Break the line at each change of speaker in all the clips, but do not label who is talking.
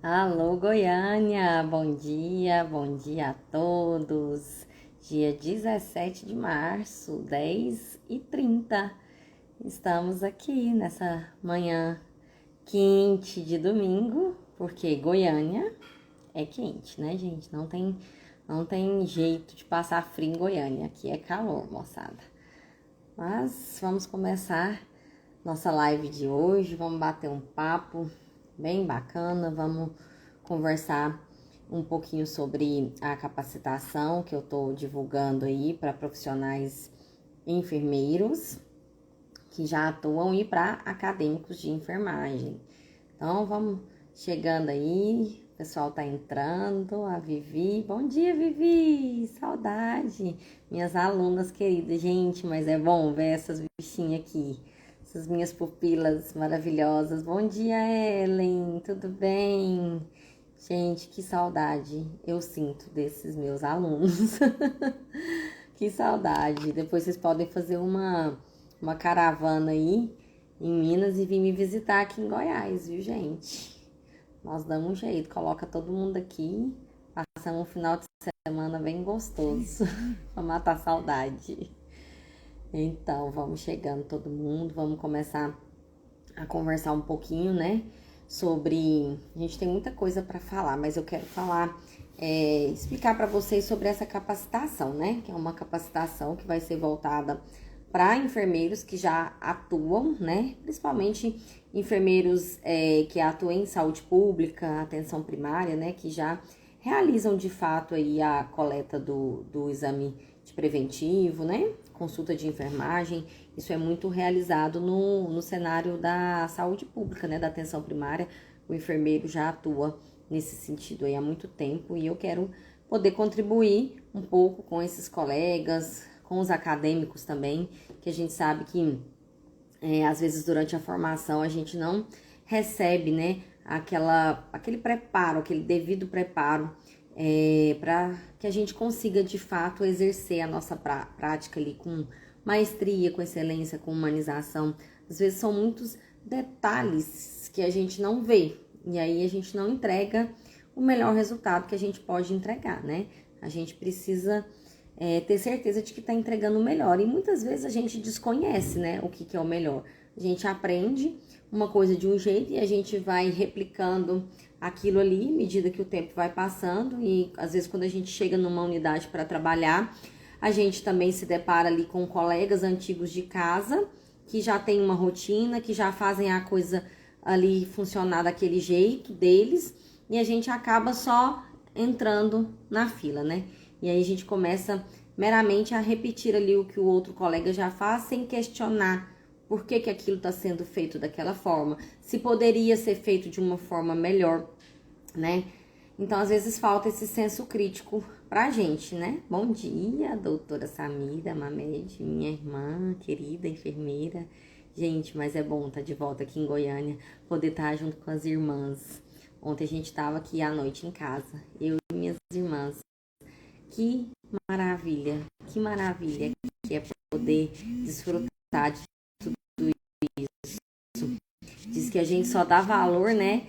Alô, Goiânia! Bom dia a todos! Dia 17 de março, 10h30. Estamos aqui nessa manhã quente de domingo, porque Goiânia é quente, né, gente? Não tem jeito de passar frio em Goiânia. Aqui é calor, moçada. Mas vamos começar nossa live de hoje, vamos bater um papo bem bacana, vamos conversar um pouquinho sobre a capacitação que eu tô divulgando aí para profissionais enfermeiros que já atuam e para acadêmicos de enfermagem. Então vamos chegando aí, o pessoal tá entrando, a Vivi. Bom dia, Vivi! Saudade! Minhas alunas queridas, gente, mas é bom ver essas bichinhas aqui. Essas minhas pupilas maravilhosas. Bom dia, Ellen! Tudo bem? Gente, que saudade eu sinto desses meus alunos. Que saudade. Depois vocês podem fazer uma caravana aí em Minas e vir me visitar aqui em Goiás, viu, gente? Nós damos um jeito, coloca todo mundo aqui, passamos um final de semana bem gostoso pra matar a saudade. Então, vamos chegando todo mundo, vamos começar a conversar um pouquinho, né? Sobre. A gente tem muita coisa para falar, mas eu quero falar, explicar para vocês sobre essa capacitação, né? Que é uma capacitação que vai ser voltada para enfermeiros que já atuam, né? Principalmente enfermeiros que atuam em saúde pública, atenção primária, né? Que já realizam de fato aí a coleta do exame de preventivo, né? Consulta de enfermagem. Isso é muito realizado no cenário da saúde pública, né? Da atenção primária. O enfermeiro já atua nesse sentido aí há muito tempo e eu quero poder contribuir um pouco com esses colegas, com os acadêmicos também, que a gente sabe que às vezes durante a formação a gente não recebe, né, aquele preparo, aquele devido preparo para que a gente consiga de fato exercer a nossa prática ali com maestria, com excelência, com humanização. Às vezes são muitos detalhes que a gente não vê e aí a gente não entrega o melhor resultado que a gente pode entregar, né? A gente precisa ter certeza de que está entregando o melhor. E muitas vezes a gente desconhece, né, o que é o melhor. A gente aprende uma coisa de um jeito e a gente vai replicando aquilo ali à medida que o tempo vai passando. E às vezes quando a gente chega numa unidade para trabalhar, a gente também se depara ali com colegas antigos de casa que já tem uma rotina, que já fazem a coisa ali funcionar daquele jeito deles. E a gente acaba só entrando na fila, né? E aí a gente começa meramente a repetir ali o que o outro colega já faz, sem questionar por que aquilo está sendo feito daquela forma, se poderia ser feito de uma forma melhor, né? Então, às vezes, falta esse senso crítico pra gente, né? Bom dia, doutora Samira Mamed, minha irmã querida, enfermeira. Gente, mas é bom estar de volta aqui em Goiânia, poder estar junto com as irmãs. Ontem a gente estava aqui à noite em casa, eu e minhas irmãs. Que que maravilha que é poder desfrutar de tudo isso. Diz que a gente só dá valor, né,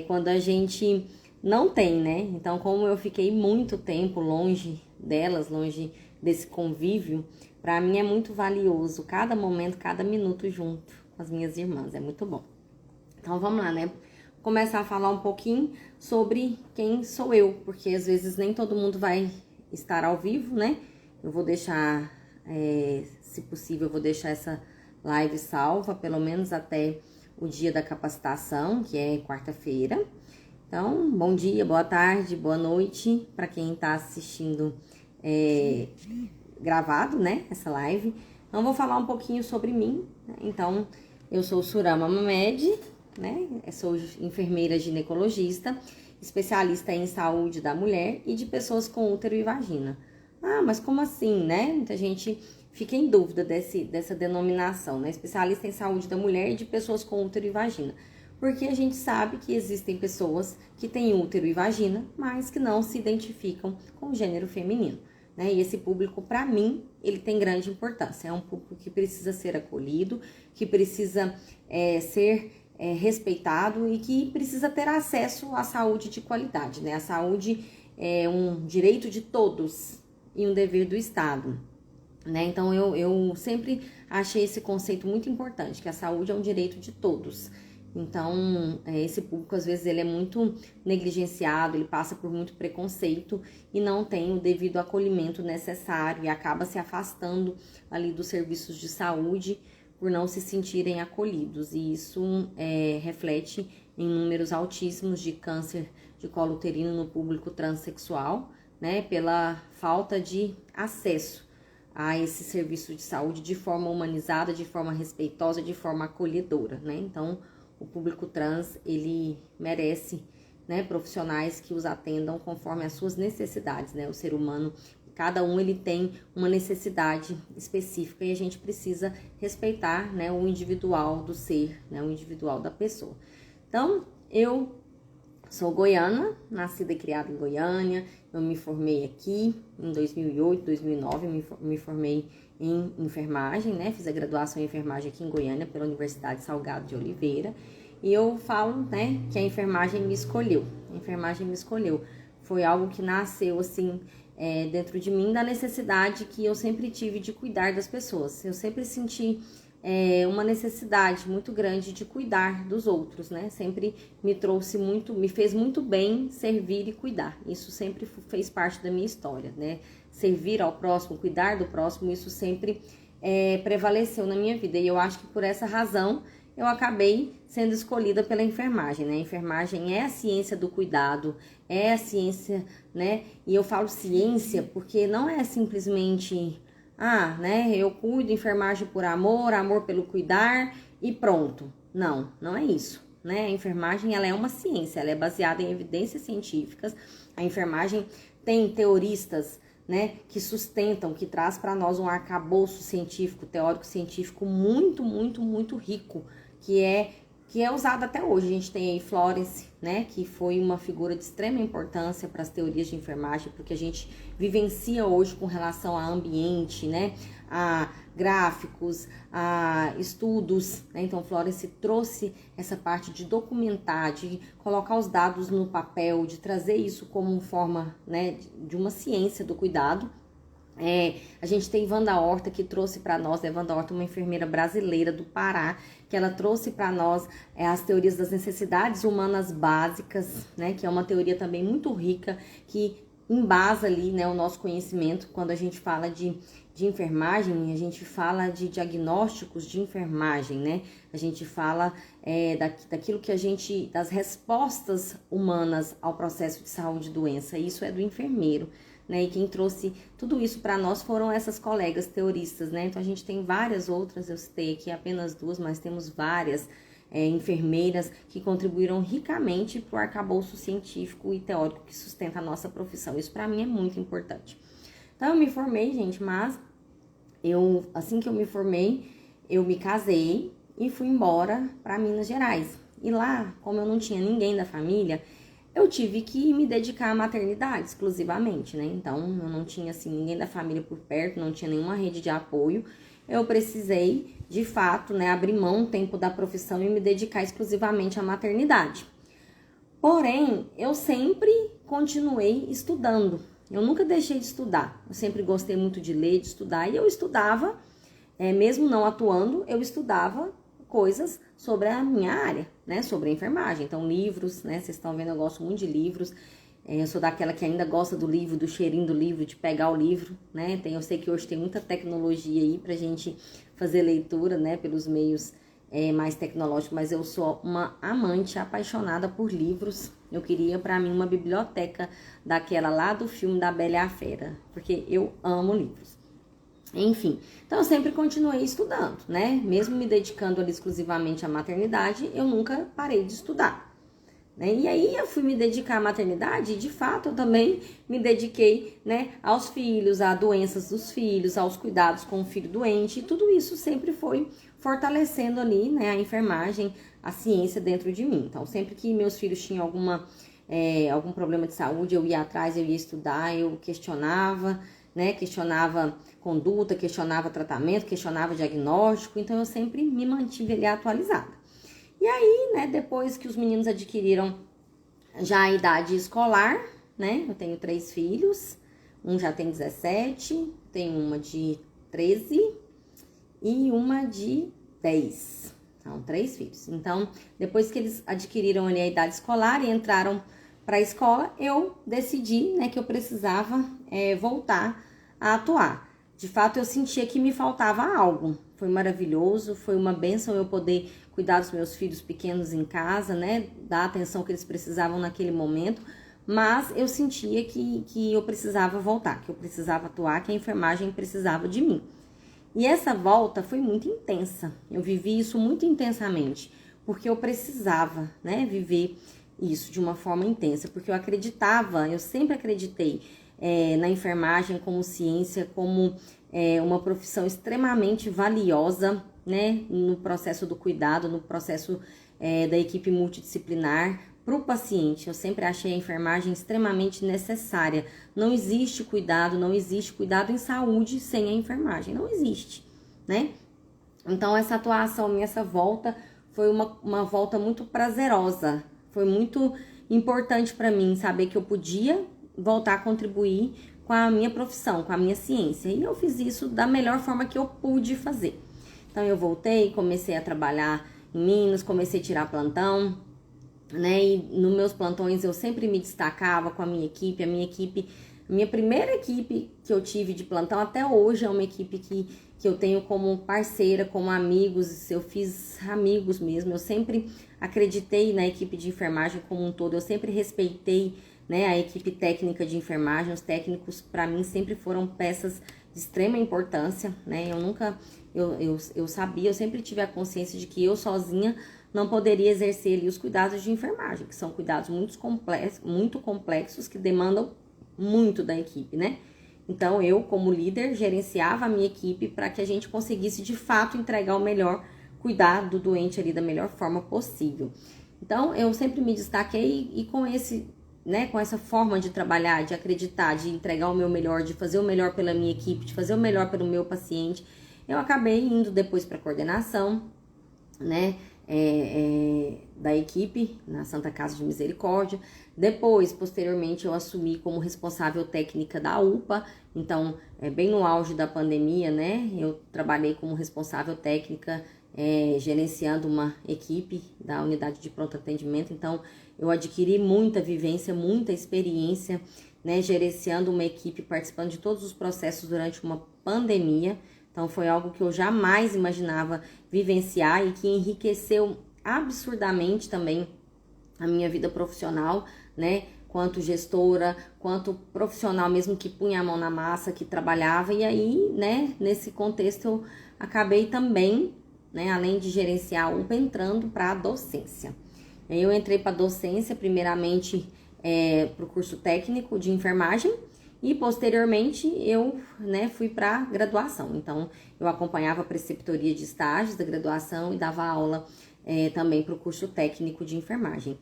quando a gente não tem, né? Então, como eu fiquei muito tempo longe delas, longe desse convívio, para mim é muito valioso cada momento, cada minuto junto com as minhas irmãs, é muito bom. Então, vamos lá, né? Começar a falar um pouquinho sobre quem sou eu, porque às vezes nem todo mundo vai estar ao vivo, né? Eu vou deixar, se possível, eu vou deixar essa live salva, pelo menos até o dia da capacitação, que é quarta-feira. Então, bom dia, boa tarde, boa noite para quem está assistindo gravado, né? Essa live. Então, vou falar um pouquinho sobre mim, né? Então, eu sou Surama Mamed, né? Eu sou enfermeira ginecologista, especialista em saúde da mulher e de pessoas com útero e vagina. Ah, mas como assim, né? Muita gente fica em dúvida dessa denominação, né? Especialista em saúde da mulher e de pessoas com útero e vagina. Porque a gente sabe que existem pessoas que têm útero e vagina, mas que não se identificam com o gênero feminino, né? E esse público, para mim, ele tem grande importância. É um público que precisa ser acolhido, que precisa ser respeitado e que precisa ter acesso à saúde de qualidade, né? A saúde é um direito de todos e um dever do Estado, né? Então, eu sempre achei esse conceito muito importante, que a saúde é um direito de todos. Então, esse público, às vezes, ele é muito negligenciado, ele passa por muito preconceito e não tem o devido acolhimento necessário e acaba se afastando ali dos serviços de saúde por não se sentirem acolhidos. E isso reflete em números altíssimos de câncer de colo uterino no público transexual, né? Pela falta de acesso a esse serviço de saúde de forma humanizada, de forma respeitosa, de forma acolhedora, né? Então, o público trans, ele merece, né, profissionais que os atendam conforme as suas necessidades, né? O ser humano, cada um ele tem uma necessidade específica e a gente precisa respeitar, né, o individual do ser, né, o individual da pessoa. Então, eu sou goiana, nascida e criada em Goiânia, eu me formei aqui em 2008, 2009, me formei em enfermagem, né? Fiz a graduação em enfermagem aqui em Goiânia pela Universidade Salgado de Oliveira. E eu falo, né, que a enfermagem me escolheu. A enfermagem me escolheu. Foi algo que nasceu, assim, dentro de mim, da necessidade que eu sempre tive de cuidar das pessoas. Eu sempre senti uma necessidade muito grande de cuidar dos outros, né? Sempre me fez muito bem servir e cuidar. Isso sempre fez parte da minha história, né? Servir ao próximo, cuidar do próximo, isso sempre prevaleceu na minha vida. E eu acho que por essa razão eu acabei sendo escolhida pela enfermagem, né? A enfermagem é a ciência do cuidado, é a ciência, né? E eu falo ciência porque não é simplesmente, né? Eu cuido, enfermagem por amor, amor pelo cuidar e pronto. Não, não é isso, né? A enfermagem, ela é uma ciência, ela é baseada em evidências científicas. A enfermagem tem teoristas, né, que sustentam, que traz para nós um arcabouço científico, teórico científico muito, muito, muito rico, que é usado até hoje. A gente tem aí Florence, né, que foi uma figura de extrema importância para as teorias de enfermagem, porque a gente vivencia hoje com relação a ambiente, né, a gráficos, a estudos, né? Então Florence trouxe essa parte de documentar, de colocar os dados no papel, de trazer isso como forma, né, de uma ciência do cuidado. A gente tem Wanda Horta, que trouxe para nós, né? Wanda Horta, uma enfermeira brasileira do Pará, que ela trouxe para nós as teorias das necessidades humanas básicas, né? Que é uma teoria também muito rica, que embasa ali, né, o nosso conhecimento. Quando a gente fala de enfermagem, a gente fala de diagnósticos de enfermagem, né? A gente fala daquilo que das respostas humanas ao processo de saúde e doença. Isso é do enfermeiro, né? E quem trouxe tudo isso para nós foram essas colegas teoristas, né? Então a gente tem várias outras, eu citei aqui apenas duas, mas temos várias enfermeiras que contribuíram ricamente para o arcabouço científico e teórico que sustenta a nossa profissão. Isso para mim é muito importante. Então eu me formei, gente, mas assim que eu me formei, eu me casei e fui embora para Minas Gerais. E lá, como eu não tinha ninguém da família, eu tive que me dedicar à maternidade exclusivamente, né? Então, eu não tinha, assim, ninguém da família por perto, não tinha nenhuma rede de apoio. Eu precisei, de fato, né, abrir mão um tempo da profissão e me dedicar exclusivamente à maternidade. Porém, eu sempre continuei estudando. Eu nunca deixei de estudar. Eu sempre gostei muito de ler, de estudar. E eu estudava, mesmo não atuando, eu estudava coisas sobre a minha área, né? Sobre a enfermagem. Então, livros, né? Vocês estão vendo, eu gosto muito de livros. Eu sou daquela que ainda gosta do livro, do cheirinho do livro, de pegar o livro, né? Eu sei que hoje tem muita tecnologia aí pra gente fazer leitura, né? Pelos meios mais tecnológicos, mas eu sou uma amante, apaixonada por livros. Eu queria pra mim uma biblioteca daquela lá do filme da Bela e a Fera, porque eu amo livros. Enfim, então eu sempre continuei estudando, né? Mesmo me dedicando ali exclusivamente à maternidade, eu nunca parei de estudar, né? E aí eu fui me dedicar à maternidade e de fato eu também me dediquei, né, aos filhos, a doenças dos filhos, aos cuidados com o filho doente, e tudo isso sempre foi fortalecendo ali, né, a enfermagem, a ciência dentro de mim. Então sempre que meus filhos tinham algum problema de saúde, eu ia atrás, eu ia estudar, eu questionava, né, questionava conduta, questionava tratamento, questionava diagnóstico, então eu sempre me mantive ali atualizada. E aí, né, depois que os meninos adquiriram já a idade escolar, né, eu tenho 3 filhos, um já tem 17, tenho uma de 13 e uma de 10. São 3 filhos. Então, depois que eles adquiriram ali a idade escolar e entraram para a escola, eu decidi, né, que eu precisava voltar a atuar. De fato, eu sentia que me faltava algo. Foi maravilhoso, foi uma bênção eu poder cuidar dos meus filhos pequenos em casa, né, dar a atenção que eles precisavam naquele momento, mas eu sentia que eu precisava voltar, que eu precisava atuar, que a enfermagem precisava de mim. E essa volta foi muito intensa, eu vivi isso muito intensamente, porque eu precisava, né, viver isso de uma forma intensa, porque eu acreditava, eu sempre acreditei na enfermagem como ciência, como uma profissão extremamente valiosa, né, no processo do cuidado, no processo da equipe multidisciplinar para o paciente. Eu sempre achei a enfermagem extremamente necessária. Não existe cuidado em saúde sem a enfermagem, não existe, né? Então essa atuação minha, essa volta foi uma volta muito prazerosa, foi muito importante para mim saber que eu podia voltar a contribuir com a minha profissão, com a minha ciência. E eu fiz isso da melhor forma que eu pude fazer. Então eu voltei, comecei a trabalhar em Minas, comecei a tirar plantão, né? E nos meus plantões eu sempre me destacava com a minha equipe. A minha primeira equipe que eu tive de plantão até hoje é uma equipe que eu tenho como parceira, como amigos. Eu fiz amigos mesmo. Eu sempre acreditei na equipe de enfermagem como um todo. Eu sempre respeitei, né, a equipe técnica de enfermagem. Os técnicos, para mim, sempre foram peças de extrema importância, né? Eu sabia, eu sempre tive a consciência de que eu sozinha não poderia exercer ali os cuidados de enfermagem, que são cuidados muito complexos, que demandam muito da equipe, né? Então, eu, como líder, gerenciava a minha equipe para que a gente conseguisse, de fato, entregar o melhor cuidado do doente ali da melhor forma possível. Então, eu sempre me destaquei e com com essa forma de trabalhar, de acreditar, de entregar o meu melhor, de fazer o melhor pela minha equipe, de fazer o melhor pelo meu paciente, eu acabei indo depois para a coordenação, né, da equipe na Santa Casa de Misericórdia. Depois, posteriormente, eu assumi como responsável técnica da UPA. Então, bem no auge da pandemia, né, eu trabalhei como responsável técnica, gerenciando uma equipe da unidade de pronto atendimento. Então, eu adquiri muita vivência, muita experiência, né, gerenciando uma equipe, participando de todos os processos durante uma pandemia. Então, foi algo que eu jamais imaginava vivenciar e que enriqueceu absurdamente também a minha vida profissional, né? Quanto gestora, quanto profissional mesmo que punha a mão na massa, que trabalhava. E aí, né, nesse contexto, eu acabei também, né, além de gerenciar a UPA, entrando para a docência. Eu entrei para a docência, primeiramente, para o curso técnico de enfermagem. E posteriormente eu, né, fui para graduação. Então eu acompanhava a preceptoria de estágios da graduação e dava aula também para o curso técnico de enfermagem.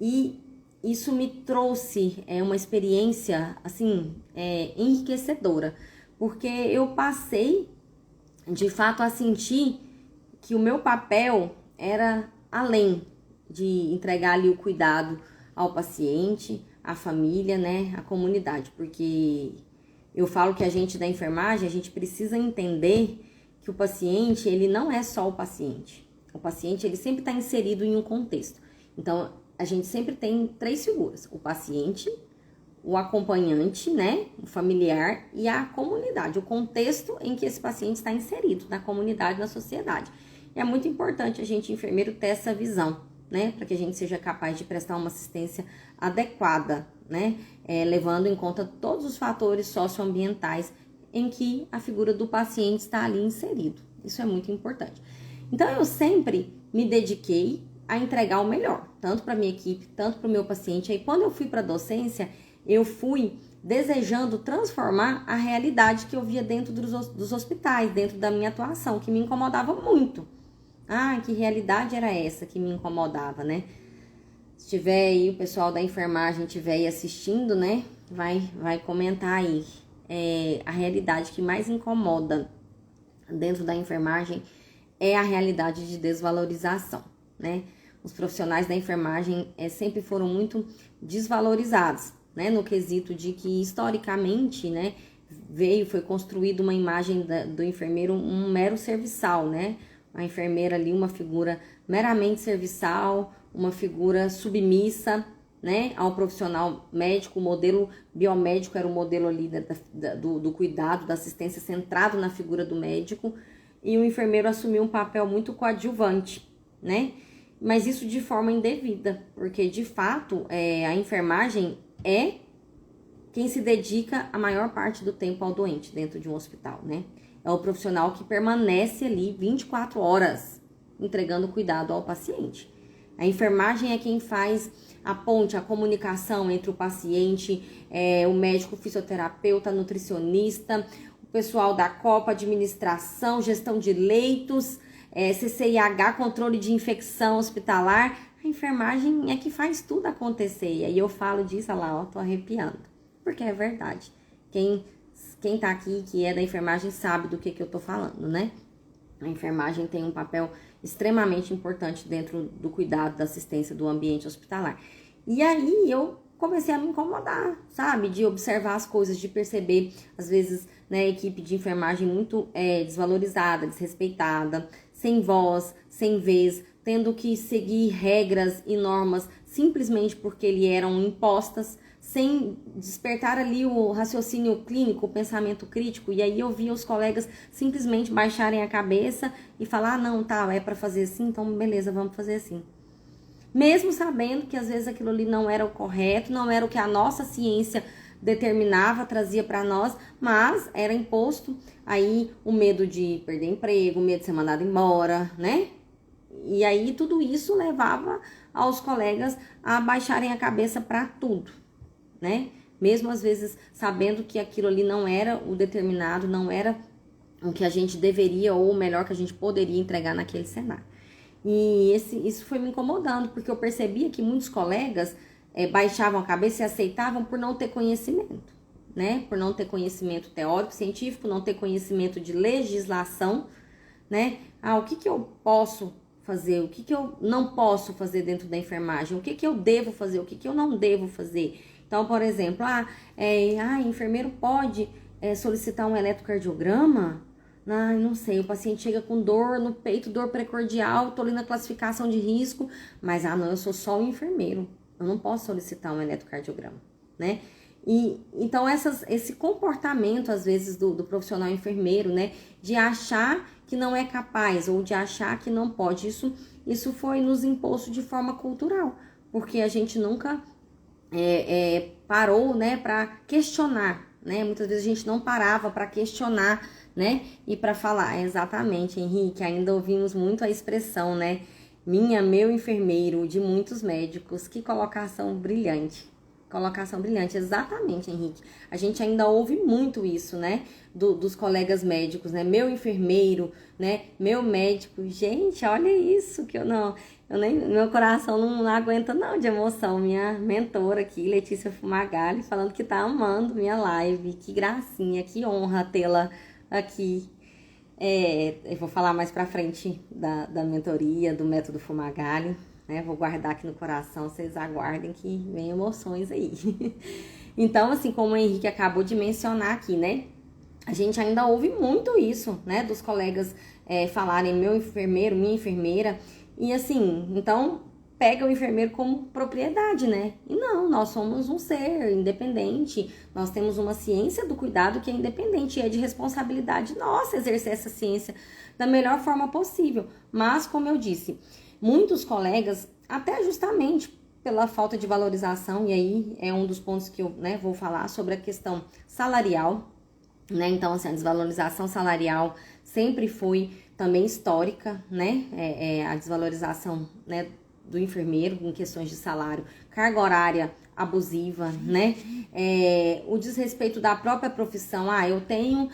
E isso me trouxe uma experiência assim enriquecedora, porque eu passei de fato a sentir que o meu papel era além de entregar ali o cuidado ao paciente, a família, né, a comunidade, porque eu falo que a gente da enfermagem, a gente precisa entender que o paciente, ele não é só o paciente. O paciente, ele sempre está inserido em um contexto. Então, a gente sempre tem 3 figuras: o paciente, o acompanhante, né, o familiar e a comunidade, o contexto em que esse paciente está inserido na comunidade, na sociedade. E é muito importante a gente, enfermeiro, ter essa visão, né, para que a gente seja capaz de prestar uma assistência adequada, né, levando em conta todos os fatores socioambientais em que a figura do paciente está ali inserido. Isso é muito importante. Então, eu sempre me dediquei a entregar o melhor, tanto para minha equipe, tanto para o meu paciente. Aí, quando eu fui para a docência, eu fui desejando transformar a realidade que eu via dentro dos hospitais, dentro da minha atuação, que me incomodava muito. Ah, que realidade era essa que me incomodava, né? Se tiver aí o pessoal da enfermagem estiver aí assistindo, né, vai comentar aí. A realidade que mais incomoda dentro da enfermagem é a realidade de desvalorização, né? Os profissionais da enfermagem sempre foram muito desvalorizados, né? No quesito de que, historicamente, né, foi construída uma imagem do enfermeiro um mero serviçal, né? A enfermeira ali, uma figura meramente serviçal, uma figura submissa, né, ao profissional médico. O modelo biomédico era o modelo ali do cuidado, da assistência centrado na figura do médico, e o enfermeiro assumiu um papel muito coadjuvante, né? Mas isso de forma indevida, porque de fato a enfermagem é quem se dedica a maior parte do tempo ao doente dentro de um hospital, né? É o profissional que permanece ali 24 horas entregando cuidado ao paciente. A enfermagem é quem faz a ponte, a comunicação entre o paciente, o médico, o fisioterapeuta, a nutricionista, o pessoal da Copa, administração, gestão de leitos, CCIH, controle de infecção hospitalar. A enfermagem é que faz tudo acontecer. E aí eu falo disso, olha lá, ó, tô arrepiando. Porque é verdade. Quem tá aqui, que é da enfermagem, sabe do que eu tô falando, né? A enfermagem tem um papel extremamente importante dentro do cuidado, da assistência do ambiente hospitalar. E aí eu comecei a me incomodar, sabe? De observar as coisas, de perceber, às vezes, né, equipe de enfermagem muito desvalorizada, desrespeitada, sem voz, sem vez, tendo que seguir regras e normas simplesmente porque lhe eram impostas, sem despertar ali o raciocínio clínico, o pensamento crítico. E aí eu via os colegas simplesmente baixarem a cabeça e falar, não, tá, é para fazer assim, então beleza, vamos fazer assim. Mesmo sabendo que às vezes aquilo ali não era o correto, não era o que a nossa ciência determinava, trazia para nós, mas era imposto aí o medo de perder emprego, o medo de ser mandado embora, né? E aí tudo isso levava aos colegas a baixarem a cabeça para tudo, né? Mesmo às vezes sabendo que aquilo ali não era o determinado, não era o que a gente deveria ou o melhor que a gente poderia entregar naquele cenário. E isso foi me incomodando, porque eu percebia que muitos colegas baixavam a cabeça e aceitavam por não ter conhecimento, né? Por não ter conhecimento teórico, científico, não ter conhecimento de legislação, né? O que eu posso fazer, o que eu não posso fazer dentro da enfermagem, o que eu devo fazer, o que eu não devo fazer. Então, por exemplo, enfermeiro pode solicitar um eletrocardiograma? Não sei, o paciente chega com dor no peito, dor precordial, tô ali na classificação de risco, mas não, eu sou só um enfermeiro, eu não posso solicitar um eletrocardiograma, né? E então esse comportamento, às vezes, do profissional enfermeiro, né, de achar que não é capaz ou de achar que não pode, isso foi nos imposto de forma cultural, porque a gente nunca parou, né, para questionar, né? Muitas vezes a gente não parava para questionar, né? E para falar, exatamente, Henrique, ainda ouvimos muito a expressão, né? Meu enfermeiro, de muitos médicos. Que colocação brilhante. Colocação brilhante, exatamente, Henrique. A gente ainda ouve muito isso, né? Dos colegas médicos, né? Meu enfermeiro, né? Meu médico. Gente, olha isso, que meu coração não aguenta não de emoção. Minha mentora aqui, Letícia Fumagalli, falando que tá amando minha live. Que gracinha, que honra tê-la aqui. Eu vou falar mais pra frente da mentoria, do método Fumagalli, né? Vou guardar aqui no coração, vocês aguardem que vem emoções aí. Então, assim, como o Henrique acabou de mencionar aqui, né? A gente ainda ouve muito isso, né? Dos colegas falarem meu enfermeiro, minha enfermeira. E assim, então pega o enfermeiro como propriedade, né? E não, nós somos um ser independente, nós temos uma ciência do cuidado que é independente, e é de responsabilidade nossa exercer essa ciência da melhor forma possível. Mas, como eu disse, muitos colegas, até justamente pela falta de valorização, e aí é um dos pontos que eu, né, vou falar sobre a questão salarial, né? Então, assim, a desvalorização salarial sempre foi também histórica, né? A desvalorização, né, do enfermeiro em questões de salário, carga horária abusiva, né? O desrespeito da própria profissão. Eu tenho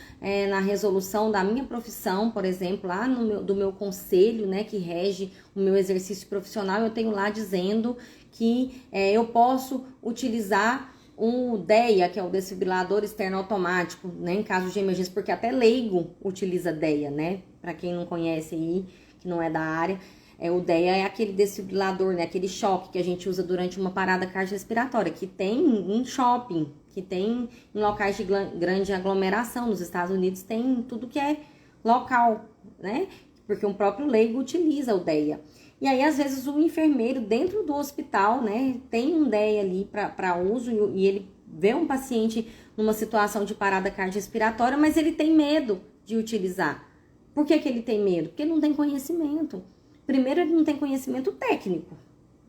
na resolução da minha profissão, por exemplo, lá do meu conselho, né, que rege o meu exercício profissional, eu tenho lá dizendo que eu posso utilizar o DEA, que é o desfibrilador externo automático, né, em caso de emergência, porque até leigo utiliza DEA, né? Para quem não conhece aí, que não é da área. O DEA é aquele desfibrilador, né? Aquele choque que a gente usa durante uma parada cardiorrespiratória, que tem em shopping, que tem em locais de grande aglomeração. Nos Estados Unidos tem tudo que é local, né? Porque o próprio leigo utiliza o DEA. E aí, às vezes, o enfermeiro dentro do hospital, né, tem um DEA ali para uso e ele vê um paciente numa situação de parada cardiorrespiratória, mas ele tem medo de utilizar. Por que ele tem medo? Porque ele não tem conhecimento. Primeiro, ele não tem conhecimento técnico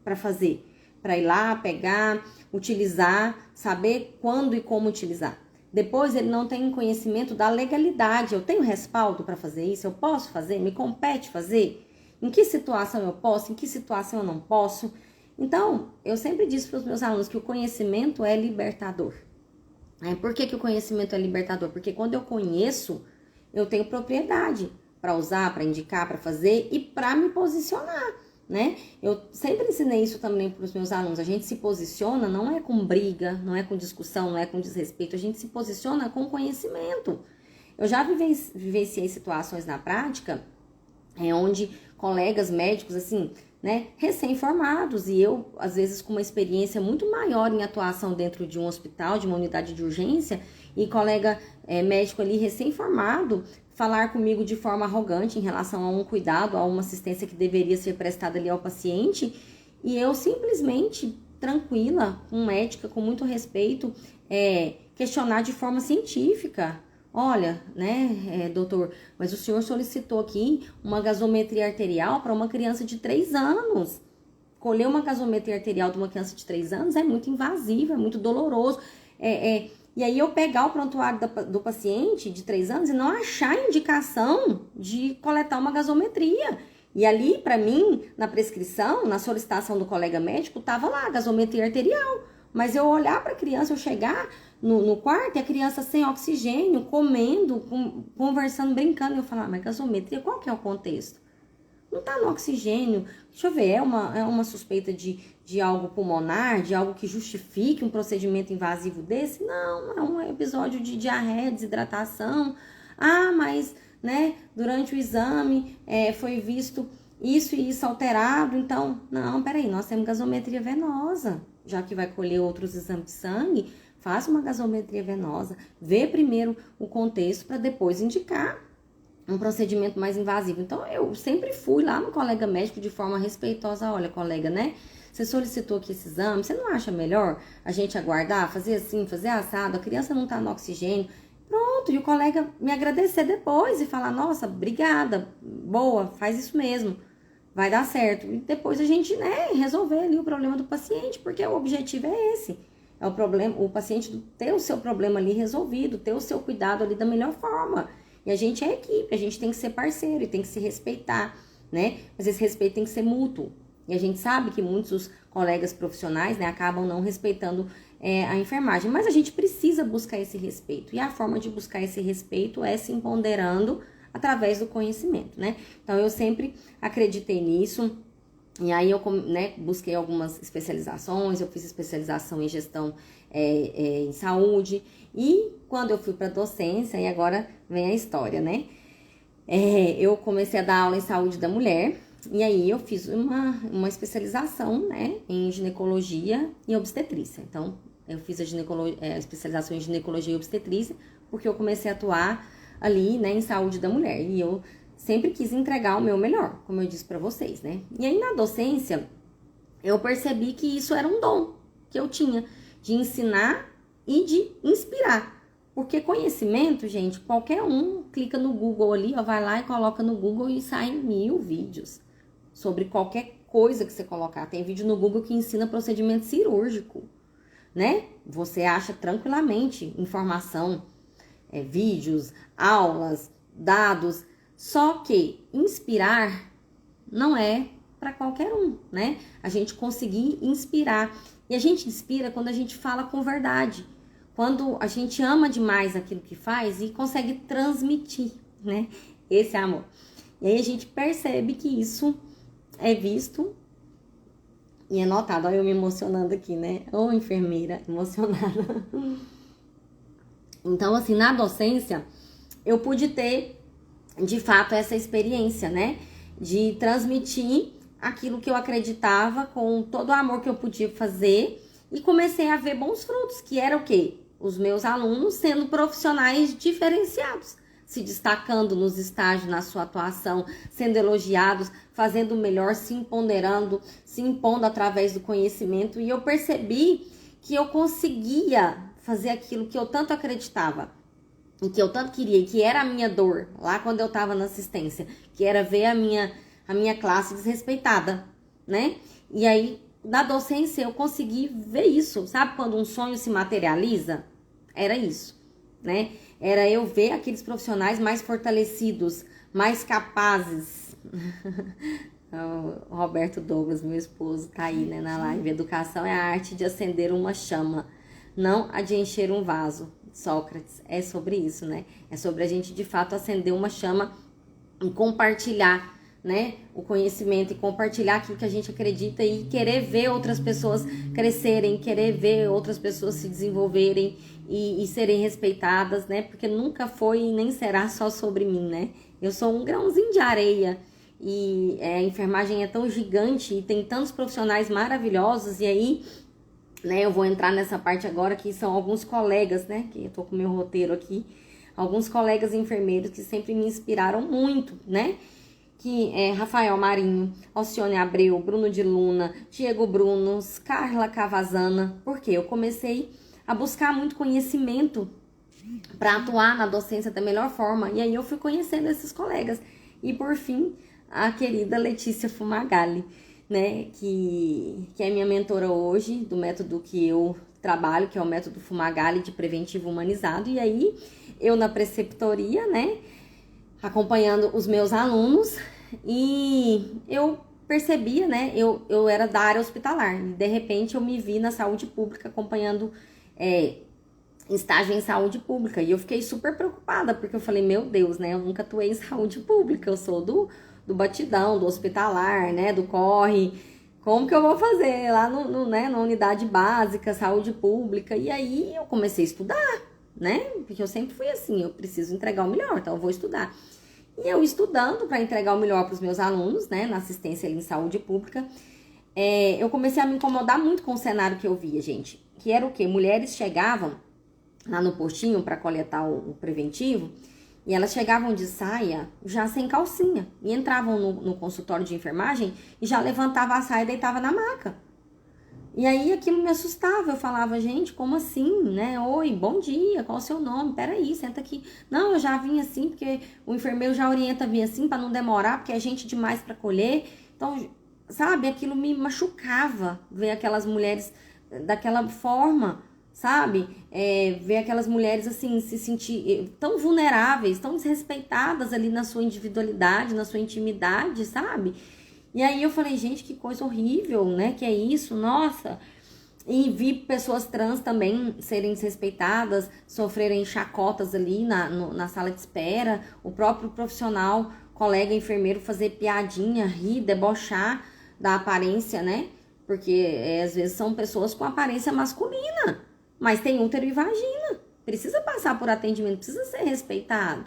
para fazer, para ir lá, pegar, utilizar, saber quando e como utilizar. Depois, ele não tem conhecimento da legalidade. Eu tenho respaldo para fazer isso? Eu posso fazer? Me compete fazer? Em que situação eu posso? Em que situação eu não posso? Então, eu sempre disse para os meus alunos que o conhecimento é libertador. Por que o conhecimento é libertador? Porque quando eu conheço, eu tenho propriedade para usar, para indicar, para fazer e para me posicionar, né? Eu sempre ensinei isso também para os meus alunos. A gente se posiciona não é com briga, não é com discussão, não é com desrespeito. A gente se posiciona com conhecimento. Eu já vivenciei situações na prática onde colegas médicos, assim, né, recém-formados, e eu, às vezes, com uma experiência muito maior em atuação dentro de um hospital, de uma unidade de urgência, e colega médico ali recém-formado, falar comigo de forma arrogante em relação a um cuidado, a uma assistência que deveria ser prestada ali ao paciente, e eu simplesmente, tranquila, com ética, com muito respeito, questionar de forma científica. Olha, né, doutor, mas o senhor solicitou aqui uma gasometria arterial para uma criança de 3 anos. Colher uma gasometria arterial de uma criança de 3 anos é muito invasivo, é muito doloroso. E aí eu pegar o prontuário do paciente de 3 anos e não achar indicação de coletar uma gasometria. E ali, para mim, na prescrição, na solicitação do colega médico, tava lá a gasometria arterial. Mas eu olhar para a criança, eu chegar no quarto e a criança sem oxigênio, comendo, conversando, brincando, e eu falar, mas gasometria, qual que é o contexto? Não tá no oxigênio. Deixa eu ver, é uma suspeita de algo pulmonar, de algo que justifique um procedimento invasivo desse? Não, é um episódio de diarreia, desidratação. Ah, mas, né, durante o exame foi visto isso e isso alterado, então, não, peraí, nós temos gasometria venosa. Já que vai colher outros exames de sangue, faça uma gasometria venosa, vê primeiro o contexto para depois indicar um procedimento mais invasivo. Então, eu sempre fui lá no colega médico de forma respeitosa. Olha, colega, né? Você solicitou aqui esse exame, você não acha melhor a gente aguardar, fazer assim, fazer assado, a criança não tá no oxigênio? Pronto, e o colega me agradecer depois e falar, nossa, obrigada, boa, faz isso mesmo. Vai dar certo. E depois a gente, né, resolver ali o problema do paciente, porque o objetivo é esse. É o problema, o paciente ter o seu problema ali resolvido, ter o seu cuidado ali da melhor forma. E a gente é equipe, a gente tem que ser parceiro e tem que se respeitar, né? Mas esse respeito tem que ser mútuo. E a gente sabe que muitos colegas profissionais, né, acabam não respeitando a enfermagem. Mas a gente precisa buscar esse respeito. E a forma de buscar esse respeito é se empoderando através do conhecimento, né? Então, eu sempre acreditei nisso. E aí, eu, né, busquei algumas especializações. Eu fiz especialização em gestão em saúde. E quando eu fui para docência, e agora vem a história, né? Eu comecei a dar aula em saúde da mulher. E aí, eu fiz uma especialização, né, em ginecologia e obstetrícia. Então, eu fiz a especialização em ginecologia e obstetrícia, porque eu comecei a atuar ali, né, em saúde da mulher. E eu sempre quis entregar o meu melhor, como eu disse pra vocês, né? E aí, na docência, eu percebi que isso era um dom que eu tinha, de ensinar e de inspirar. Porque conhecimento, gente, qualquer um clica no Google ali, ó, vai lá e coloca no Google e saem 1000 vídeos sobre qualquer coisa que você colocar. Tem vídeo no Google que ensina procedimento cirúrgico, né? Você acha tranquilamente informação, vídeos, aulas, dados. Só que inspirar não é para qualquer um, né? A gente conseguir inspirar. E a gente inspira quando a gente fala com verdade. Quando a gente ama demais aquilo que faz e consegue transmitir, né? Esse amor. E aí a gente percebe que isso é visto e é notado. Olha eu me emocionando aqui, né? Ô, enfermeira emocionada. Então, assim, na docência, eu pude ter, de fato, essa experiência, né? De transmitir aquilo que eu acreditava, com todo o amor que eu podia fazer, e comecei a ver bons frutos, que era o quê? Os meus alunos sendo profissionais diferenciados, se destacando nos estágios, na sua atuação, sendo elogiados, fazendo o melhor, se empoderando, se impondo através do conhecimento. E eu percebi que eu conseguia fazer aquilo que eu tanto acreditava, e que eu tanto queria, e que era a minha dor, lá quando eu estava na assistência, que era ver a minha classe desrespeitada, né? E aí, na docência, eu consegui ver isso. Sabe quando um sonho se materializa? Era isso, né? Era eu ver aqueles profissionais mais fortalecidos, mais capazes. O Roberto Douglas, meu esposo, tá aí, né, na live. Educação é a arte de acender uma chama, não a de encher um vaso. Sócrates, é sobre isso, né? É sobre a gente, de fato, acender uma chama e compartilhar, né, o conhecimento, e compartilhar aquilo que a gente acredita, e querer ver outras pessoas crescerem, querer ver outras pessoas se desenvolverem e serem respeitadas, né? Porque nunca foi e nem será só sobre mim, né? Eu sou um grãozinho de areia, e a enfermagem é tão gigante e tem tantos profissionais maravilhosos. E aí, né, eu vou entrar nessa parte agora, que são alguns colegas, né, que eu tô com o meu roteiro aqui, alguns colegas enfermeiros que sempre me inspiraram muito, né, que é Rafael Marinho, Alcione Abreu, Bruno de Luna, Diego Brunos, Carla Cavazana, porque eu comecei a buscar muito conhecimento para atuar na docência da melhor forma, e aí eu fui conhecendo esses colegas, e por fim, a querida Letícia Fumagalli, né, que é minha mentora hoje, do método que eu trabalho, que é o método Fumagalli de preventivo humanizado. E aí, eu na preceptoria, né, acompanhando os meus alunos, e eu percebia, né, eu era da área hospitalar, e de repente eu me vi na saúde pública acompanhando estágio em saúde pública, e eu fiquei super preocupada, porque eu falei, meu Deus, né, eu nunca atuei em saúde pública, eu sou do batidão, do hospitalar, né, do corre, como que eu vou fazer lá né, na unidade básica, saúde pública? E aí eu comecei a estudar, né, porque eu sempre fui assim, eu preciso entregar o melhor, então eu vou estudar. E eu estudando para entregar o melhor para os meus alunos, né, na assistência ali em saúde pública, eu comecei a me incomodar muito com o cenário que eu via, gente, que era o quê? Mulheres chegavam lá no postinho para coletar o preventivo, e elas chegavam de saia já sem calcinha, e entravam no consultório de enfermagem e já levantava a saia e deitava na maca. E aí aquilo me assustava, eu falava, gente, como assim, né? Oi, bom dia, qual é o seu nome? Peraí, senta aqui. Não, eu já vim assim, porque o enfermeiro já orienta a vir assim, para não demorar, porque é gente demais para colher. Então, sabe, aquilo me machucava, ver aquelas mulheres daquela forma, sabe? Ver aquelas mulheres assim, se sentir tão vulneráveis, tão desrespeitadas ali na sua individualidade, na sua intimidade, sabe? E aí eu falei, gente, que coisa horrível, né? Que é isso, nossa. E vi pessoas trans também serem desrespeitadas, sofrerem chacotas ali na sala de espera, o próprio profissional, colega enfermeiro, fazer piadinha, rir, debochar da aparência, né? Porque às vezes são pessoas com aparência masculina, mas tem útero e vagina, precisa passar por atendimento, precisa ser respeitado.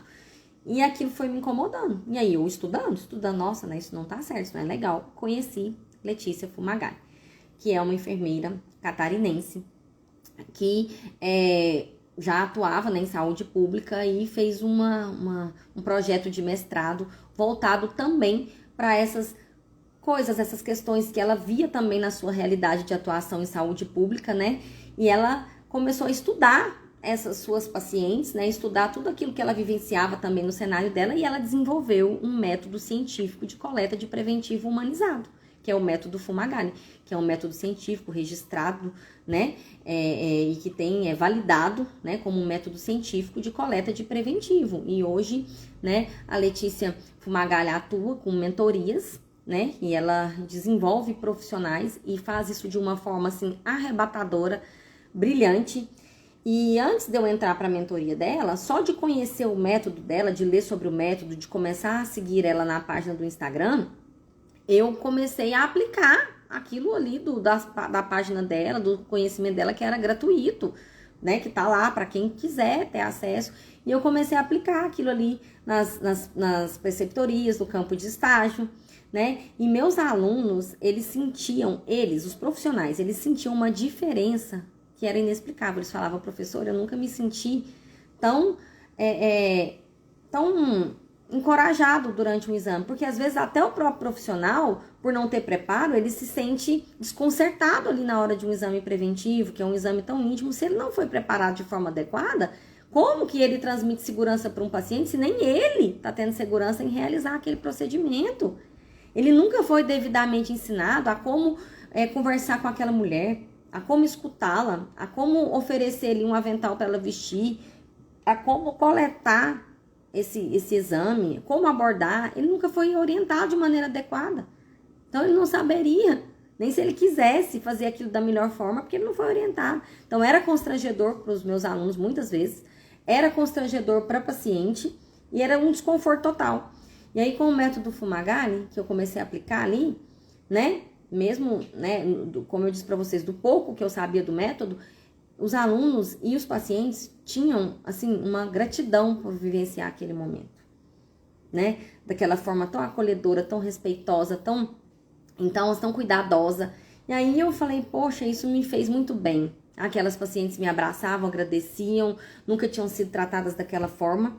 E aquilo foi me incomodando. E aí eu estudando, nossa, né, isso não tá certo, isso não é legal. Conheci Letícia Fumagalli, que é uma enfermeira catarinense, que já atuava, né, em saúde pública, e fez um projeto de mestrado voltado também para essas coisas, essas questões que ela via também na sua realidade de atuação em saúde pública, né? E ela começou a estudar essas suas pacientes, né? Estudar tudo aquilo que ela vivenciava também no cenário dela, e ela desenvolveu um método científico de coleta de preventivo humanizado, que é o método Fumagalli, que é um método científico registrado, né? E que é validado, né, como um método científico de coleta de preventivo. E hoje, né, a Letícia Fumagalli atua com mentorias, né? E ela desenvolve profissionais e faz isso de uma forma assim arrebatadora, brilhante. E antes de eu entrar para a mentoria dela, só de conhecer o método dela, de ler sobre o método, de começar a seguir ela na página do Instagram, eu comecei a aplicar aquilo ali da página dela, do conhecimento dela, que era gratuito, né? Que tá lá para quem quiser ter acesso. E eu comecei a aplicar aquilo ali nas preceptorias, no campo de estágio, né? E meus alunos, os profissionais, eles sentiam uma diferença que era inexplicável. Eles falavam, professor, eu nunca me senti tão, tão encorajado durante um exame, porque às vezes até o próprio profissional, por não ter preparo, ele se sente desconcertado ali na hora de um exame preventivo, que é um exame tão íntimo. Se ele não foi preparado de forma adequada, como que ele transmite segurança para um paciente se nem ele está tendo segurança em realizar aquele procedimento? Ele nunca foi devidamente ensinado a como conversar com aquela mulher, a como escutá-la, a como oferecer-lhe um avental para ela vestir, a como coletar esse exame, como abordar. Ele nunca foi orientado de maneira adequada. Então ele não saberia, nem se ele quisesse fazer aquilo da melhor forma, porque ele não foi orientado. Então era constrangedor para os meus alunos muitas vezes, era constrangedor para paciente e era um desconforto total. E aí com o método Fumagalli, que eu comecei a aplicar ali, né, mesmo, né, como eu disse para vocês, do pouco que eu sabia do método, os alunos e os pacientes tinham, assim, uma gratidão por vivenciar aquele momento, né, daquela forma tão acolhedora, tão respeitosa, tão cuidadosa. E aí eu falei, poxa, isso me fez muito bem. Aquelas pacientes me abraçavam, agradeciam, nunca tinham sido tratadas daquela forma,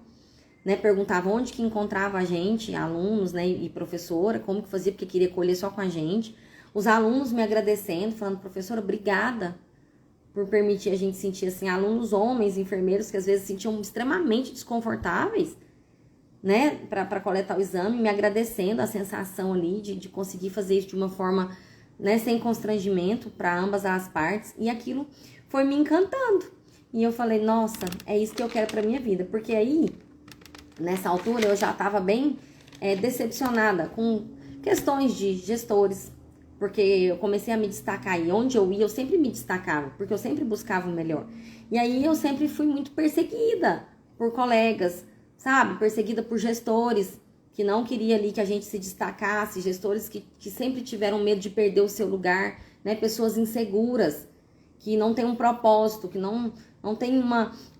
né? Perguntavam onde que encontrava a gente, alunos, né, e professora, como que fazia, porque queria colher só com a gente. Os alunos me agradecendo, falando, professora, obrigada por permitir a gente sentir assim, alunos homens, enfermeiros, que às vezes se sentiam extremamente desconfortáveis, né, para coletar o exame, me agradecendo a sensação ali de conseguir fazer isso de uma forma, né, sem constrangimento para ambas as partes, e aquilo foi me encantando. E eu falei, nossa, é isso que eu quero para minha vida, porque aí, nessa altura, eu já estava bem decepcionada com questões de gestores, porque eu comecei a me destacar, e onde eu ia, eu sempre me destacava, porque eu sempre buscava o melhor. E aí eu sempre fui muito perseguida por colegas, sabe? Perseguida por gestores que não queria ali que a gente se destacasse, gestores que sempre tiveram medo de perder o seu lugar, né? Pessoas inseguras, que não têm um propósito, que não tem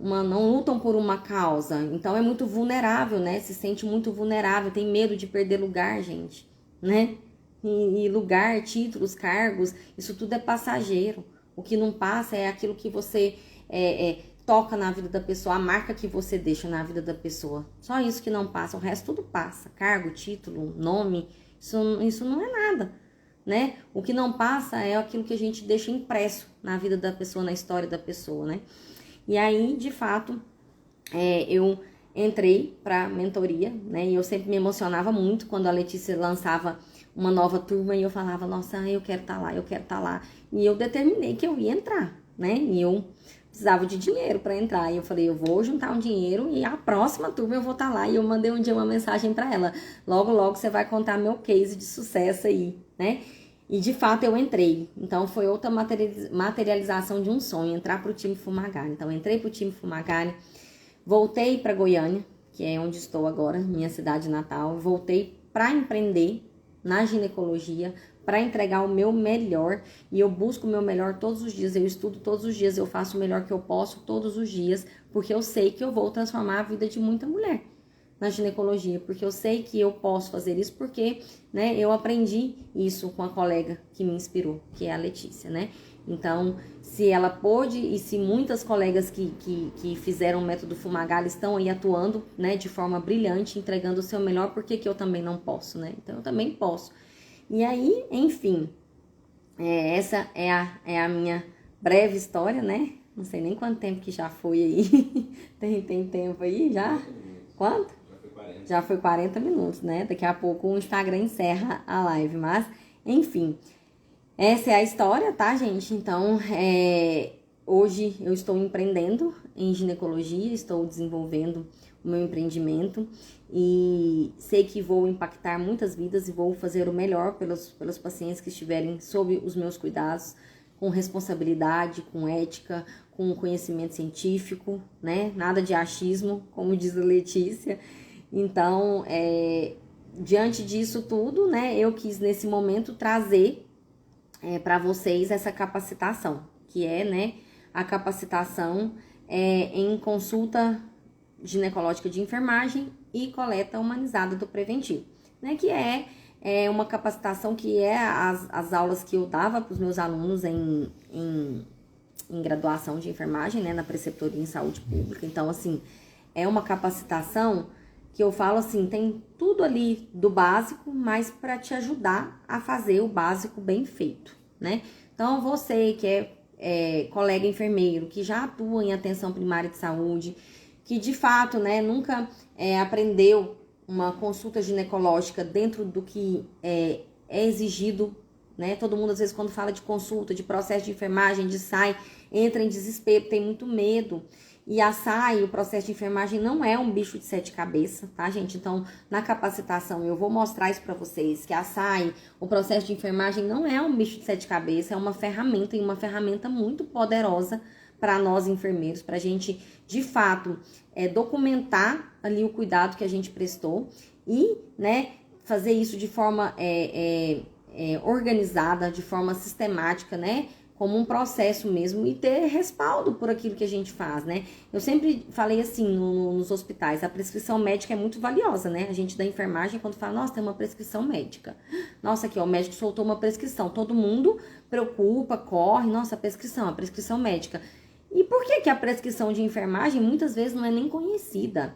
não lutam por uma causa. Então é muito vulnerável, né? Se sente muito vulnerável, tem medo de perder lugar, gente, né? E lugar, títulos, cargos, isso tudo é passageiro. O que não passa é aquilo que você toca na vida da pessoa, a marca que você deixa na vida da pessoa. Só isso que não passa, o resto tudo passa. Cargo, título, nome, isso não é nada, né? O que não passa é aquilo que a gente deixa impresso na vida da pessoa, na história da pessoa, né? E aí, de fato, eu entrei para mentoria, né? E eu sempre me emocionava muito quando a Letícia lançava uma nova turma e eu falava, nossa, eu quero estar lá, eu quero estar lá. E eu determinei que eu ia entrar, né? E eu precisava de dinheiro para entrar. E eu falei, eu vou juntar um dinheiro e a próxima turma eu vou estar lá. E eu mandei um dia uma mensagem para ela. Logo, logo você vai contar meu case de sucesso aí, né? E de fato eu entrei. Então foi outra materialização de um sonho, entrar para o time Fumagalli. Então eu entrei para o time Fumagalli, voltei para Goiânia, que é onde estou agora, minha cidade natal. Voltei para empreender na ginecologia, para entregar o meu melhor, e eu busco o meu melhor todos os dias, eu estudo todos os dias, eu faço o melhor que eu posso todos os dias, porque eu sei que eu vou transformar a vida de muita mulher na ginecologia, porque eu sei que eu posso fazer isso, porque, né, eu aprendi isso com a colega que me inspirou, que é a Letícia, né? Então, se ela pôde, e se muitas colegas que fizeram o método Fumagalli estão aí atuando, né, de forma brilhante, entregando o seu melhor, por que eu também não posso, né? Então, eu também posso. E aí, enfim, essa é a minha breve história, né? Não sei nem quanto tempo que já foi aí. Tem tempo aí já? Quanto? Já foi 40 minutos, né? Daqui a pouco o Instagram encerra a live, mas, enfim, essa é a história, tá, gente? Então, hoje eu estou empreendendo em ginecologia, estou desenvolvendo o meu empreendimento e sei que vou impactar muitas vidas e vou fazer o melhor pelos pacientes que estiverem sob os meus cuidados, com responsabilidade, com ética, com conhecimento científico, né? Nada de achismo, como diz a Letícia. Então, diante disso tudo, né, eu quis nesse momento trazer para vocês essa capacitação, que é, né, a capacitação em consulta ginecológica de enfermagem e coleta humanizada do preventivo, né, que é uma capacitação que é as aulas que eu dava para os meus alunos em graduação de enfermagem, né, na preceptoria em saúde pública. Então, assim, é uma capacitação que eu falo assim, tem tudo ali do básico, mas para te ajudar a fazer o básico bem feito, né? Então, você que é colega enfermeiro, que já atua em atenção primária de saúde, que de fato, né, nunca aprendeu uma consulta ginecológica dentro do que é exigido, né? Todo mundo, às vezes, quando fala de consulta, de processo de enfermagem, de SAI, entra em desespero, tem muito medo. E a SAI, o processo de enfermagem, não é um bicho de 7 cabeças, tá, gente? Então, na capacitação, eu vou mostrar isso pra vocês, que a SAI, o processo de enfermagem, não é um bicho de 7 cabeças, é uma ferramenta, e uma ferramenta muito poderosa para nós enfermeiros, pra gente, de fato, documentar ali o cuidado que a gente prestou e, né, fazer isso de forma organizada, de forma sistemática, né? Como um processo mesmo e ter respaldo por aquilo que a gente faz, né? Eu sempre falei assim nos hospitais, a prescrição médica é muito valiosa, né? A gente da enfermagem, quando fala, nossa, tem uma prescrição médica. Nossa, aqui, ó, o médico soltou uma prescrição. Todo mundo preocupa, corre, nossa, a prescrição médica. E por que a prescrição de enfermagem muitas vezes não é nem conhecida?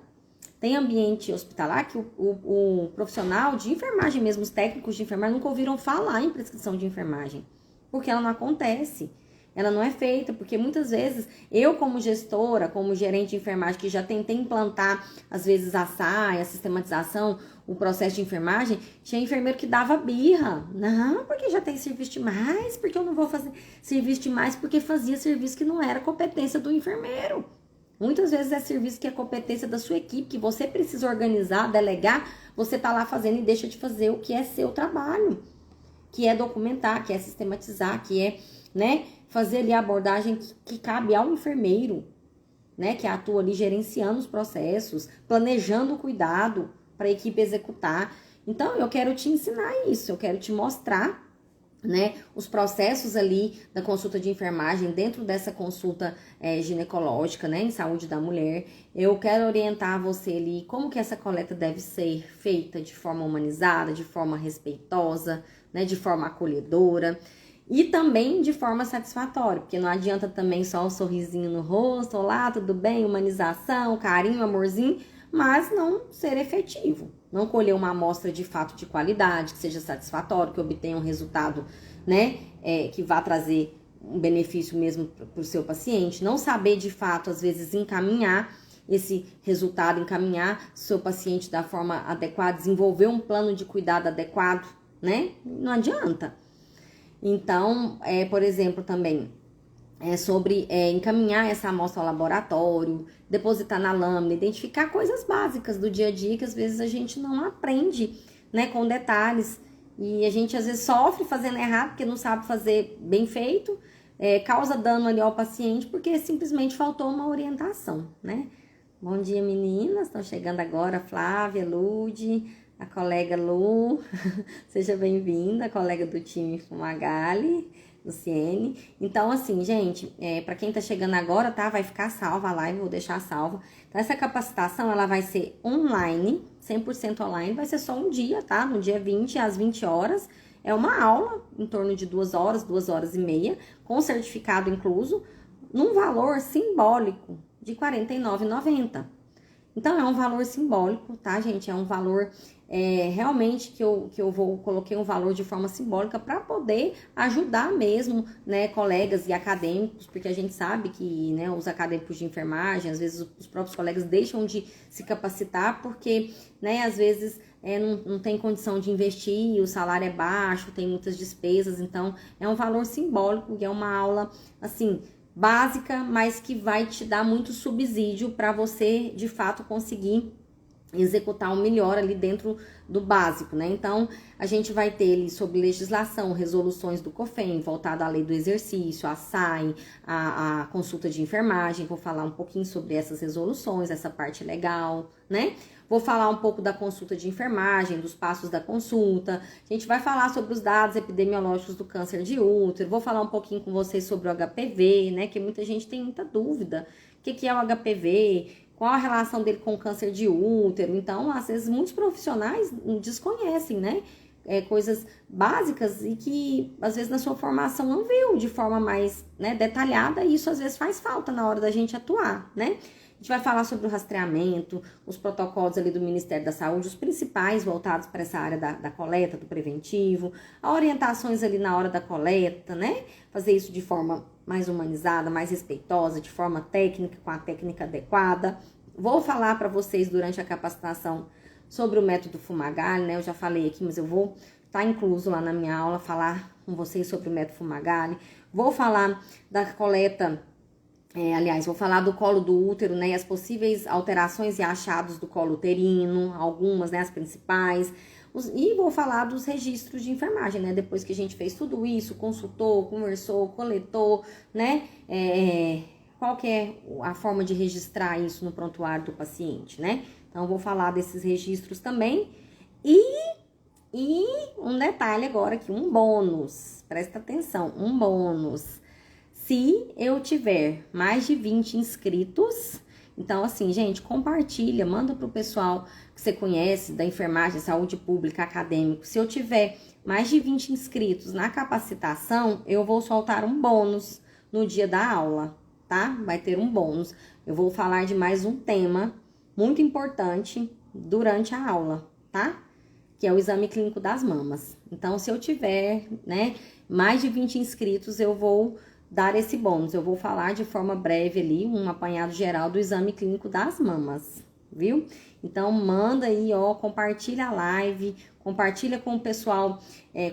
Tem ambiente hospitalar que o profissional de enfermagem mesmo, os técnicos de enfermagem, nunca ouviram falar em prescrição de enfermagem. Porque ela não acontece, ela não é feita, porque muitas vezes eu como gestora, como gerente de enfermagem, que já tentei implantar às vezes a SAI, a sistematização, o processo de enfermagem, tinha enfermeiro que dava birra, não, porque já tem serviço demais, porque eu não vou fazer serviço demais, porque fazia serviço que não era competência do enfermeiro. Muitas vezes é serviço que é competência da sua equipe, que você precisa organizar, delegar, você tá lá fazendo e deixa de fazer o que é seu trabalho. Que é documentar, que é sistematizar, que é, né, fazer ali a abordagem que cabe ao enfermeiro, né, que atua ali gerenciando os processos, planejando o cuidado para a equipe executar. Então, eu quero te ensinar isso, eu quero te mostrar, né, os processos ali da consulta de enfermagem dentro dessa consulta ginecológica, né, em saúde da mulher. Eu quero orientar você ali como que essa coleta deve ser feita de forma humanizada, de forma respeitosa, né, de forma acolhedora e também de forma satisfatória, porque não adianta também só um sorrisinho no rosto, olá, tudo bem, humanização, carinho, amorzinho, mas não ser efetivo, não colher uma amostra de fato de qualidade, que seja satisfatório, que obtenha um resultado, né, que vá trazer um benefício mesmo para o seu paciente, não saber de fato, às vezes, encaminhar esse resultado, encaminhar seu paciente da forma adequada, desenvolver um plano de cuidado adequado, né? Não adianta. Então, por exemplo, também sobre encaminhar essa amostra ao laboratório, depositar na lâmina, identificar coisas básicas do dia a dia que às vezes a gente não aprende, né, com detalhes. E a gente às vezes sofre fazendo errado porque não sabe fazer bem feito, causa dano ali ao paciente porque simplesmente faltou uma orientação, né? Bom dia, meninas. Estão chegando agora, Flávia, Lude, a colega Lu, seja bem-vinda, colega do time Fumagalli, Luciene. Então, assim, gente, para quem tá chegando agora, tá? Vai ficar salva a live, vou deixar salva. Então, essa capacitação, ela vai ser online, 100% online, vai ser só um dia, tá? No dia 20, às 20 horas. É uma aula, em torno de 2 horas, 2 horas e meia, com certificado incluso, num valor simbólico de R$ 49,90. Então, é um valor simbólico, tá, gente? É um valor realmente que eu coloquei um valor de forma simbólica para poder ajudar mesmo, né, colegas e acadêmicos, porque a gente sabe que, né, os acadêmicos de enfermagem, às vezes os próprios colegas deixam de se capacitar porque, né, às vezes não tem condição de investir, o salário é baixo, tem muitas despesas, então é um valor simbólico e é uma aula, assim, básica, mas que vai te dar muito subsídio para você, de fato, conseguir executar o melhor ali dentro do básico, né? Então, a gente vai ter ali sobre legislação, resoluções do COFEM, voltada à lei do exercício, a SAI, a consulta de enfermagem, vou falar um pouquinho sobre essas resoluções, essa parte legal, né? Vou falar um pouco da consulta de enfermagem, dos passos da consulta. A gente vai falar sobre os dados epidemiológicos do câncer de útero. Vou falar um pouquinho com vocês sobre o HPV, né? Que muita gente tem muita dúvida. O que é o HPV? Qual a relação dele com o câncer de útero? Então, às vezes, muitos profissionais desconhecem, né? coisas básicas e que às vezes na sua formação não viu de forma mais, né, detalhada, e isso às vezes faz falta na hora da gente atuar, né? A gente vai falar sobre o rastreamento, os protocolos ali do Ministério da Saúde, os principais voltados para essa área da coleta, do preventivo, orientações ali na hora da coleta, né? Fazer isso de forma mais humanizada, mais respeitosa, de forma técnica, com a técnica adequada. Vou falar para vocês durante a capacitação sobre o método Fumagalli, né? Eu já falei aqui, mas eu vou estar incluso lá na minha aula, falar com vocês sobre o método Fumagalli. Vou falar da coleta, vou falar do colo do útero, né? As possíveis alterações e achados do colo uterino, algumas, né? As principais. E vou falar dos registros de enfermagem, né? Depois que a gente fez tudo isso, consultou, conversou, coletou, né? Qual que é a forma de registrar isso no prontuário do paciente, né? Então, vou falar desses registros também. E um detalhe agora aqui, um bônus. Presta atenção, um bônus. Se eu tiver mais de 20 inscritos, então assim, gente, compartilha, manda pro pessoal que você conhece, da enfermagem, saúde pública, acadêmico. Se eu tiver mais de 20 inscritos na capacitação, eu vou soltar um bônus no dia da aula, tá? Vai ter um bônus. Eu vou falar de mais um tema muito importante durante a aula, tá? Que é o exame clínico das mamas. Então, se eu tiver, né, mais de 20 inscritos, eu vou dar esse bônus. Eu vou falar de forma breve ali, um apanhado geral do exame clínico das mamas, viu? Então, manda aí, ó, compartilha a live, compartilha com o pessoal,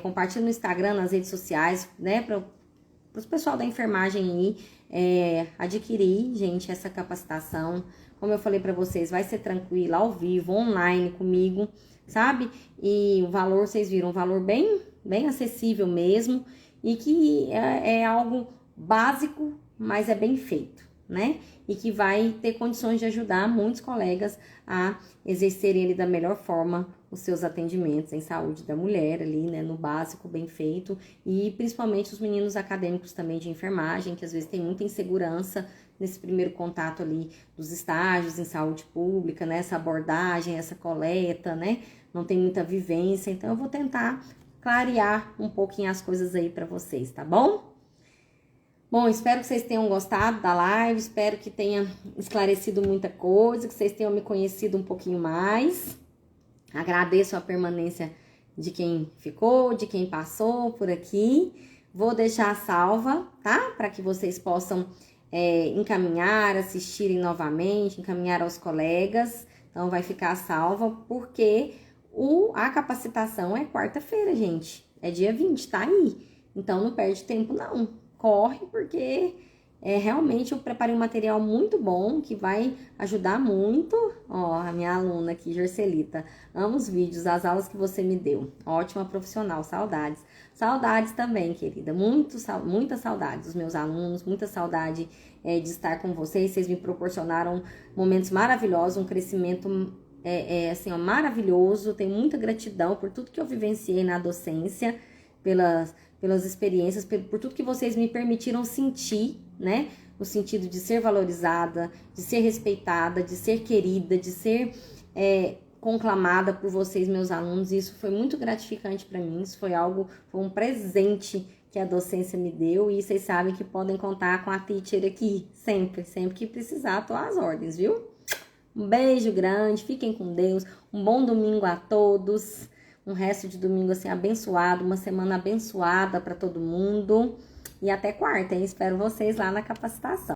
compartilha no Instagram, nas redes sociais, né, para o pessoal da enfermagem aí, adquirir, gente, essa capacitação. Como eu falei para vocês, vai ser tranquilo, ao vivo, online comigo, sabe? E o valor, vocês viram, um valor bem acessível mesmo, e que é algo básico, mas é bem feito, né? E que vai ter condições de ajudar muitos colegas a exercerem ali da melhor forma os seus atendimentos em saúde da mulher ali, né? No básico, bem feito, e principalmente os meninos acadêmicos também de enfermagem, que às vezes tem muita insegurança nesse primeiro contato ali dos estágios em saúde pública, né? Essa abordagem, essa coleta, né? Não tem muita vivência, então eu vou tentar clarear um pouquinho as coisas aí para vocês, tá bom? Bom, espero que vocês tenham gostado da live, espero que tenha esclarecido muita coisa, que vocês tenham me conhecido um pouquinho mais. Agradeço a permanência de quem ficou, de quem passou por aqui. Vou deixar salva, tá? Para que vocês possam encaminhar, assistirem novamente, encaminhar aos colegas. Então, vai ficar salva, porque a capacitação é quarta-feira, gente. É dia 20, tá aí. Então, não perde tempo, não. Corre, porque realmente eu preparei um material muito bom, que vai ajudar muito. Ó, a minha aluna aqui, Jorcelita, amo os vídeos, as aulas que você me deu. Ótima profissional, saudades. Saudades também, querida, muita saudade dos meus alunos, muita saudade de estar com vocês. Vocês me proporcionaram momentos maravilhosos, um crescimento assim, ó, maravilhoso. Tenho muita gratidão por tudo que eu vivenciei na docência, pelas experiências, por tudo que vocês me permitiram sentir, né? No sentido de ser valorizada, de ser respeitada, de ser querida, de ser conclamada por vocês, meus alunos. Isso foi muito gratificante para mim. Isso foi um presente que a docência me deu. E vocês sabem que podem contar com a teacher aqui, sempre que precisar, tô às ordens, viu? Um beijo grande, fiquem com Deus. Um bom domingo a todos. Um resto de domingo assim abençoado, uma semana abençoada para todo mundo. E até quarta, hein? Espero vocês lá na capacitação.